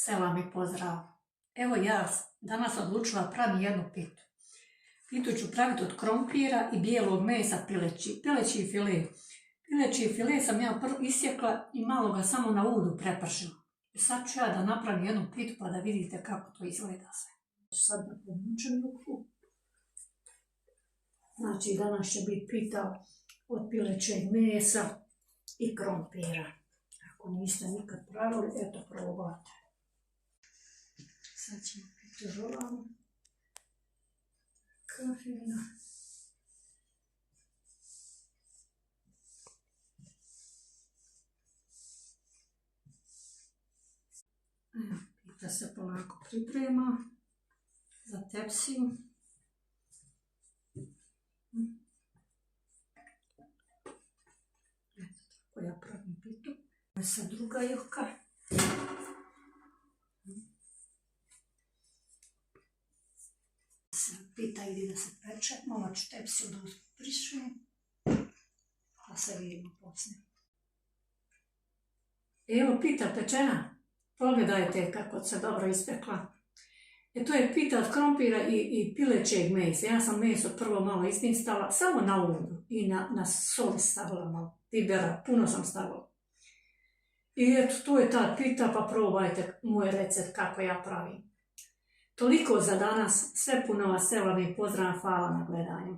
Selam i pozdrav. Evo ja danas odlučila pravim jednu pitu. Pitu ću praviti od krompira i bijelog mesa pileći file. Pileći file sam ja isjekla i malo ga samo na udu prepršila. I sad ću ja da napravim jednu pitu pa da vidite kako to izgleda sve. Sad da pomučem ruku. Znači danas će biti pita od pilećeg mesa i krompira. Ako niste nikad pravili, eto probajte. Sad ćemo pitu rolamo. Kafina. Evo, pita se polako priprema za tepsiju. Eto tako ja pravim pitu. Ovo je sad druga juha. Pita ide da se peče, malo ću tepsiju da prišujem, pa se vidimo poslije. Evo pita pečena, pogledajte kako se dobro ispekla. To je pita od krompira i pilećeg mesa. Ja sam meso prvo malo istinstala, samo na udu i na soli stavila malo, pibera, puno sam stavila. I eto, to je ta pita, pa probajte moj recept kako ja pravim. Toliko za danas, sve puno vas selam i pozdrav, hvala na gledanju.